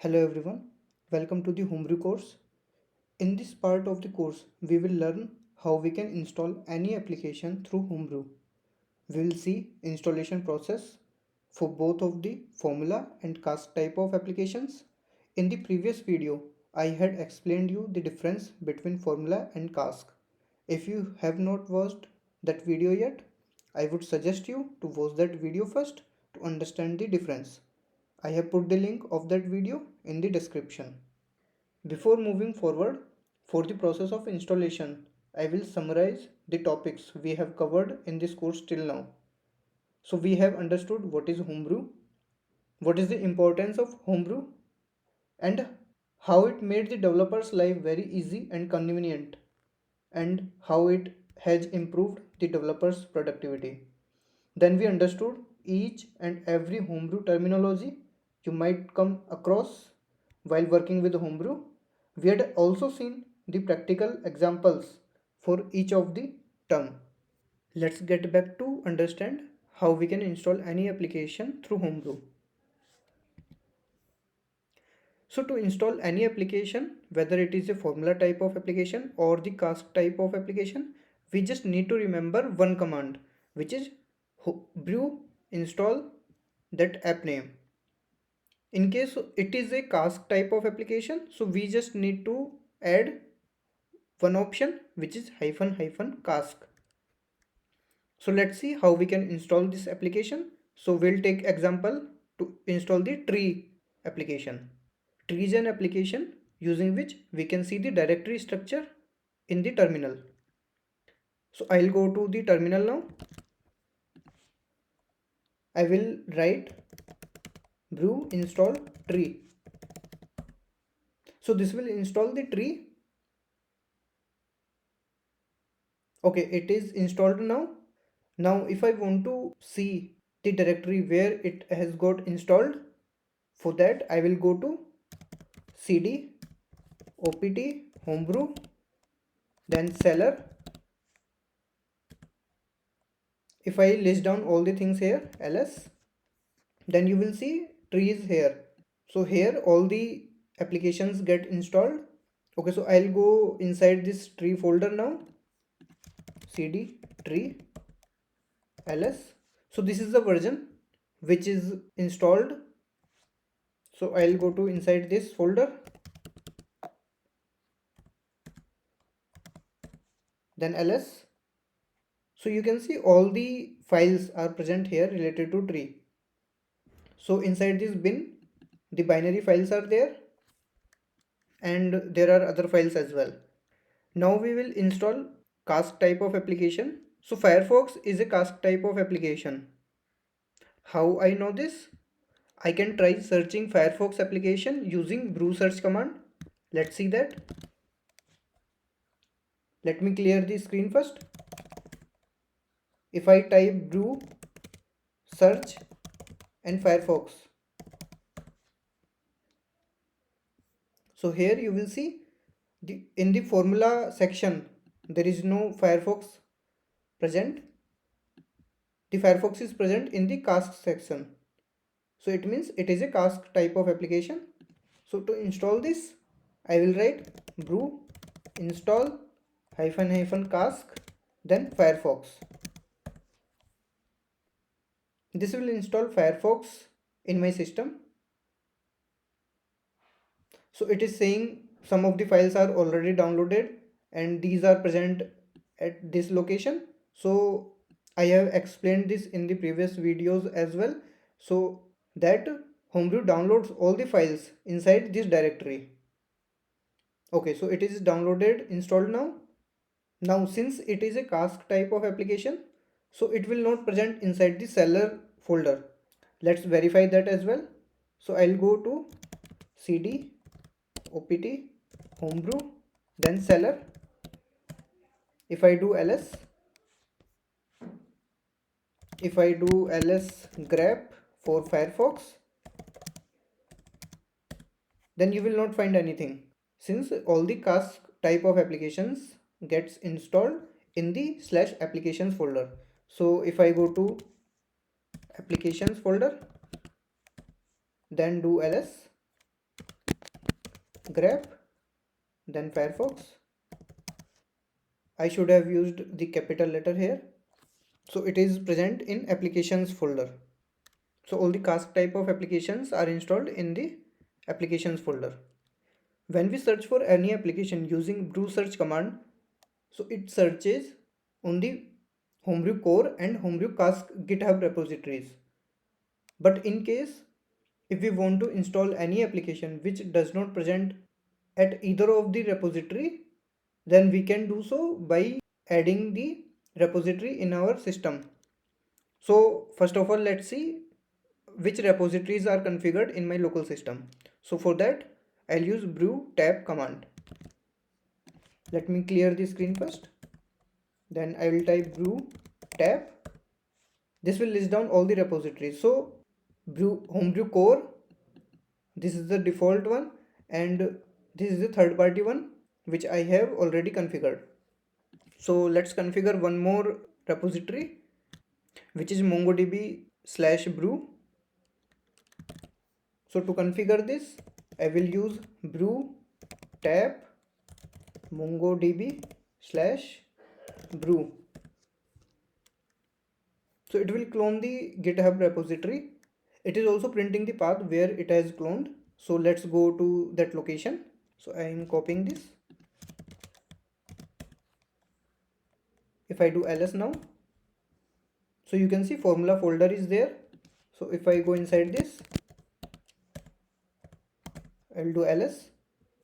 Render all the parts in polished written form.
Hello everyone, welcome to the Homebrew course. In this part of the course, we will learn how we can install any application through Homebrew. We will see installation process for both of the formula and cask type of applications. In the previous video, I had explained you the difference between formula and cask. If you have not watched that video yet, I would suggest you to watch that video first to understand the difference. I have put the link of that video in the description. Before moving forward, for the process of installation, I will summarize the topics we have covered in this course till now. So we have understood what is Homebrew, what is the importance of Homebrew, and how it made the developer's life very easy and convenient, and how it has improved the developer's productivity. Then we understood each and every Homebrew terminology you might come across while working with Homebrew. We had also seen the practical examples for each of the term. Let's get back to understand how we can install any application through Homebrew. So to install any application, whether it is a formula type of application or the cask type of application, we just need to remember one command, which is brew install that app name. In case it is a cask type of application, so we just need to add one option, which is hyphen cask. So let's see how we can install this application. So we'll take example to install the tree application. Tree is an application using which we can see the directory structure in the terminal. So I'll go to the terminal now. I will write brew install tree. So this will install the tree. Okay, it is installed now. Now if I want to see the directory where it has got installed, for that I will go to cd opt homebrew, then seller. If I list down all the things here, ls, then you will see trees here. So here all the applications get installed. Okay, so I'll go inside this tree folder now, cd tree ls. So this is the version which is installed. So I'll go to inside this folder, then ls. So you can see all the files are present here related to tree. So inside this bin, the binary files are there, and there are other files as well. Now we will install cask type of application. So Firefox is a cask type of application. How I know this? I can try searching Firefox application using brew search command. Let's see that. Let me clear the screen first. If I type brew search and Firefox, so here you will see in the formula section there is no Firefox present. The Firefox is present in the cask section. So it means it is a cask type of application. So to install this, I will write brew install cask, then Firefox. This will install Firefox in my system. So it is saying some of the files are already downloaded and these are present at this location. So I have explained this in the previous videos as well, so that Homebrew downloads all the files inside this directory. Okay, so it is downloaded, installed now. Now since it is a cask type of application, so it will not present inside the seller folder. Let's verify that as well. So I'll go to cd opt homebrew, then seller. If I do ls, if I do ls grep for Firefox, then you will not find anything, since all the cask type of applications gets installed in the /applications folder. So if I go to applications folder, then do ls, grep, then Firefox. I should have used the capital letter here. So it is present in applications folder. So all the Cask type of applications are installed in the applications folder. When we search for any application using brew search command, so it searches on the Homebrew core and Homebrew Cask GitHub repositories. But in case if we want to install any application which does not present at either of the repository, then we can do so by adding the repository in our system. So first of all, let's see which repositories are configured in my local system. So for that, I'll use brew tab command. Let me clear the screen first. Then I will type brew tab. This will list down all the repositories. So Homebrew core, this is the default one, and this is the third party one which I have already configured. So let's configure one more repository, which is mongodb/brew. So to configure this, I will use brew tab mongodb/brew. So it will clone the GitHub repository. It is also printing the path where it has cloned. So let's go to that location. So I am copying this. If I do ls now, so you can see formula folder is there. So if I go inside this, I'll do ls.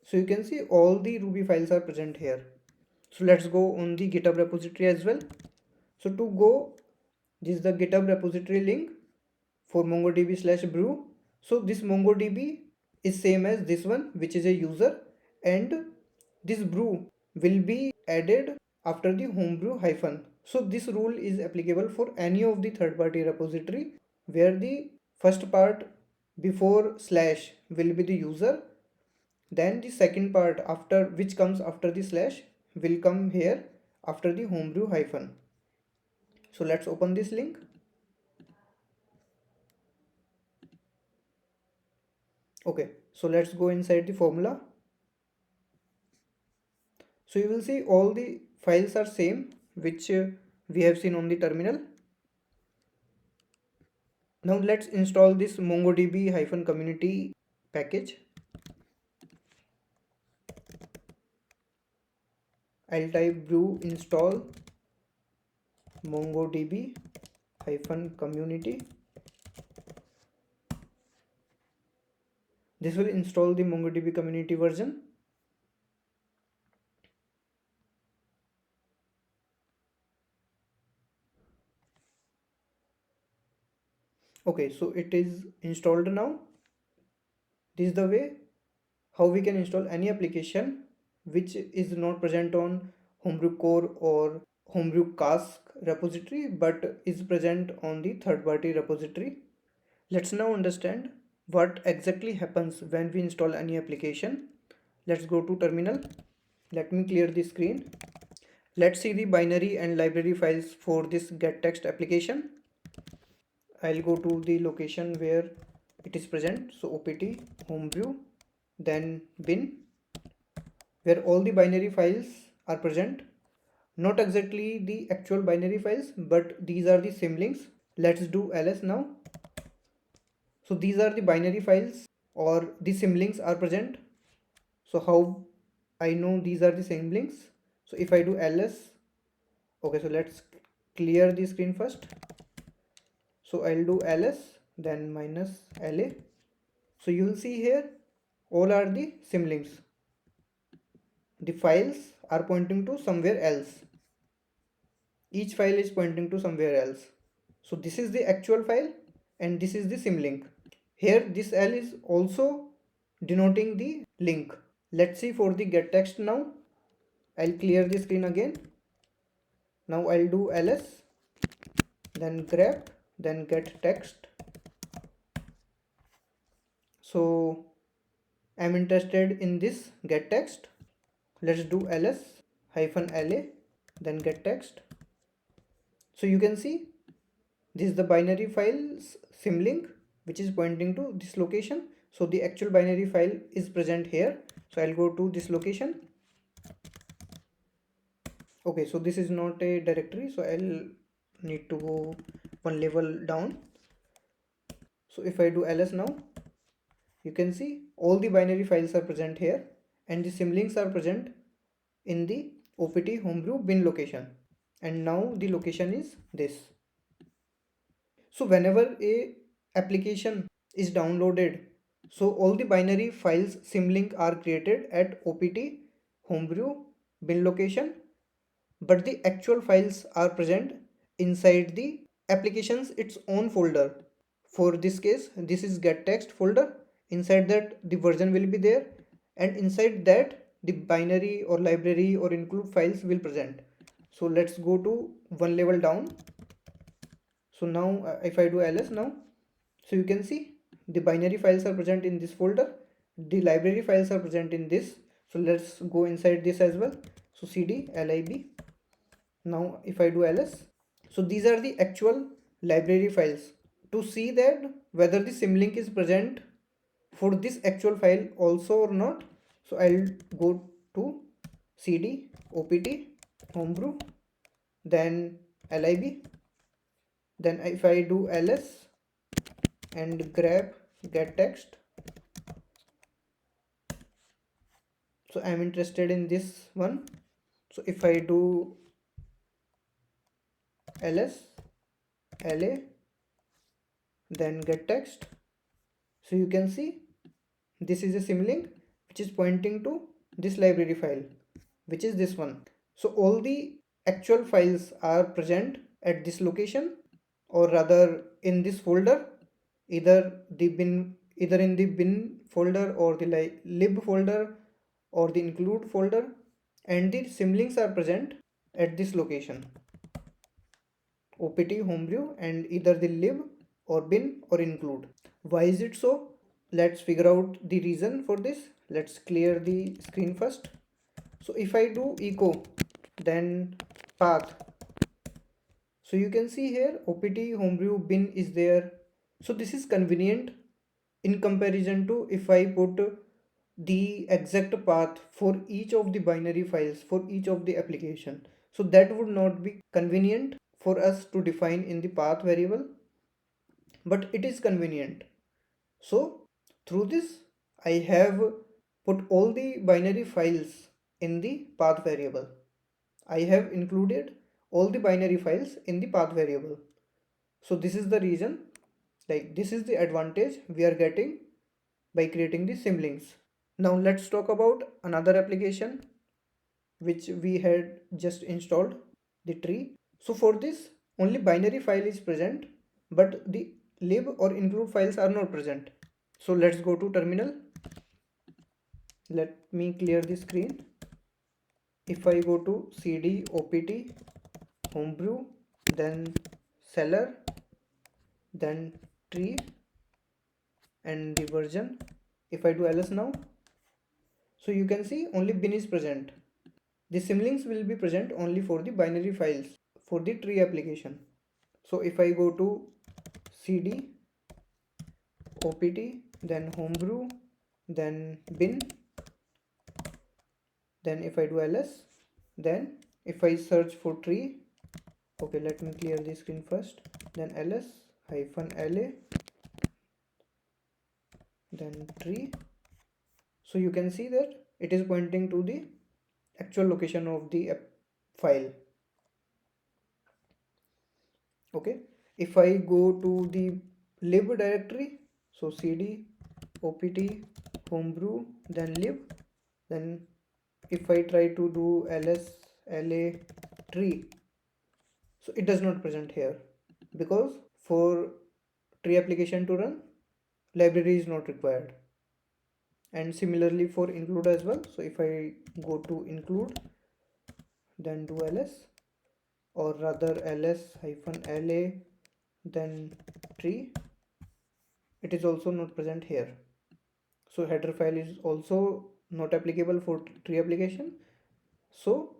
So you can see all the Ruby files are present here. So let's go on the GitHub repository as well. So to go, this is the GitHub repository link for mongodb/brew. So this mongodb is same as this one, which is a user, and this brew will be added after the homebrew hyphen. So this rule is applicable for any of the third-party repository where the first part before slash will be the user, then the second part after which comes after the slash will come here after the homebrew hyphen. So let's open this link. Okay, so let's go inside the formula. So you will see all the files are same which we have seen on the terminal. Now let's install this mongodb-community package. I'll type brew install mongodb-community. This will install the MongoDB community version. Okay, so it is installed now. This is the way how we can install any application which is not present on Homebrew core or Homebrew Cask repository but is present on the third-party repository. Let's now understand what exactly happens when we install any application. Let's go to terminal. Let me clear the screen. Let's see the binary and library files for this getText application. I'll go to the location where it is present. So opt homebrew, then bin, where all the binary files are present. Not exactly the actual binary files, but these are the symlinks. Let's do ls now. So these are the binary files or the symlinks are present. So how I know these are the symlinks? So if I do ls, okay, so let's clear the screen first. So I'll do ls, then minus la. So you will see here all are the symlinks. The files are pointing to somewhere else. Each file is pointing to somewhere else. So this is the actual file and this is the symlink. Here this L is also denoting the link. Let's see for the getText now. I'll clear the screen again. Now I'll do ls, then grep, then getText. So I'm interested in this getText. Let's do ls -la, then getText. So you can see this is the binary file's symlink which is pointing to this location. So the actual binary file is present here. So I'll go to this location. Okay, so this is not a directory, so I'll need to go one level down. So if I do ls now, you can see all the binary files are present here, and the symlinks are present in the opt homebrew bin location, and now the location is this. So whenever a application is downloaded, so all the binary files symlink are created at opt homebrew bin location, but the actual files are present inside the application's its own folder. For this case, this is get text folder. Inside that the version will be there, and inside that the binary or library or include files will present. So let's go to one level down. So now if I do ls now, so you can see the binary files are present in this folder, the library files are present in this. So let's go inside this as well. So cd lib. Now if I do ls, so these are the actual library files. To see that whether the symlink is present for this actual file also or not, so I'll go to cd opt homebrew, then lib, then if I do ls and grab get text, so I'm interested in this one. So if I do ls la then get text, so you can see this is a symlink which is pointing to this library file, which is this one. So all the actual files are present at this location, or rather in this folder, either the bin, either in the bin folder or the lib folder or the include folder, and the symlinks are present at this location opt homebrew and either the lib or bin or include. Why is it so? Let's figure out the reason for this. Let's clear the screen first. So if I do echo then path, so you can see here opt homebrew bin is there. So this is convenient in comparison to if I put the exact path for each of the binary files for each of the application. So that would not be convenient for us to define in the path variable, but it is convenient. So through this I have put all the binary files in the path variable. I have included all the binary files in the path variable. So this is the reason, like this is the advantage we are getting by creating the symlinks. Now let's talk about another application which we had just installed, the tree. So for this only binary file is present, but the lib or include files are not present. So let's go to terminal. Let me clear the screen. If I go to cd opt homebrew, then seller, then tree and the version, if I do ls now, so you can see only bin is present. The symlinks will be present only for the binary files for the tree application. So if I go to cd opt then homebrew then bin, then if I do ls, then if I search for tree, okay, let me clear the screen first, then ls -la, then tree, so you can see that it is pointing to the actual location of the file. Okay, if I go to the lib directory, so cd opt homebrew then lib, then if I try to do ls la tree, so it does not present here, because for tree application to run, library is not required. And similarly for include as well. So if I go to include then do ls, or rather ls -la then tree, it is also not present here. So header file is also not applicable for tree application. So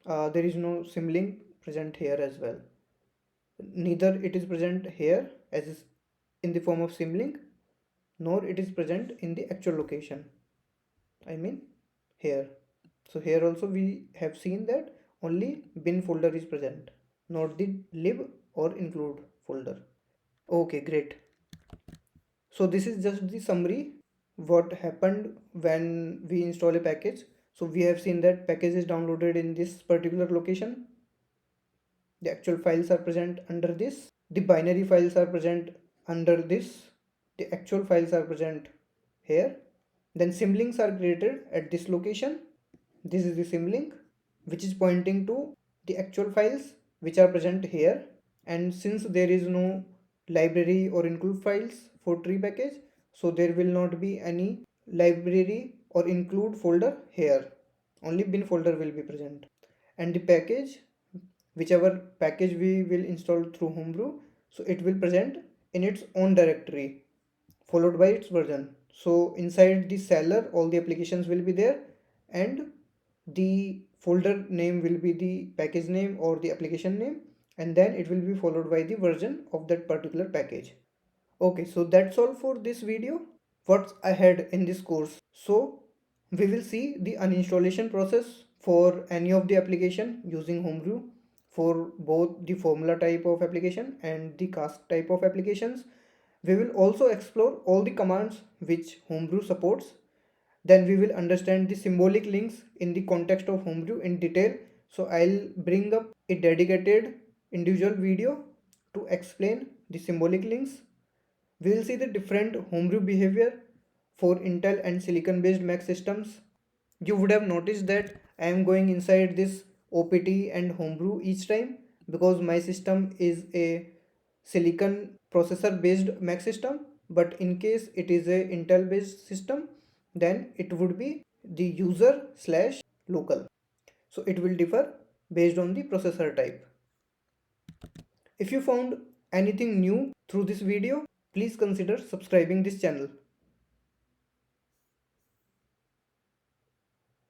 there is no symlink present here as well. Neither it is present here as is in the form of symlink, nor it is present in the actual location. I mean here. So here also we have seen that only bin folder is present, not the lib or include folder. Okay, great. So this is just the summary what happened when we install a package. So we have seen that package is downloaded in this particular location. The actual files are present under this. The binary files are present under this. The actual files are present here. Then symlinks are created at this location. This is the symlink which is pointing to the actual files which are present here. And since there is no library or include files for tree package, so there will not be any library or include folder here. Only bin folder will be present. And the package, whichever package we will install through Homebrew, so it will present in its own directory followed by its version. So inside the seller all the applications will be there, and the folder name will be the package name or the application name, and then it will be followed by the version of that particular package. Okay, so that's all for this video. What's ahead in this course? So we will see the uninstallation process for any of the application using Homebrew, for both the formula type of application and the Cask type of applications. We will also explore all the commands which Homebrew supports. Then we will understand the symbolic links in the context of Homebrew in detail. So I'll bring up a dedicated individual video to explain the symbolic links. We will see the different Homebrew behavior for Intel and Silicon based Mac systems. You would have noticed that I am going inside this OPT and Homebrew each time because my system is a Silicon processor based Mac system, but in case it is a Intel based system, then it would be the user slash local. So it will differ based on the processor type. If you found anything new through this video, please consider subscribing this channel.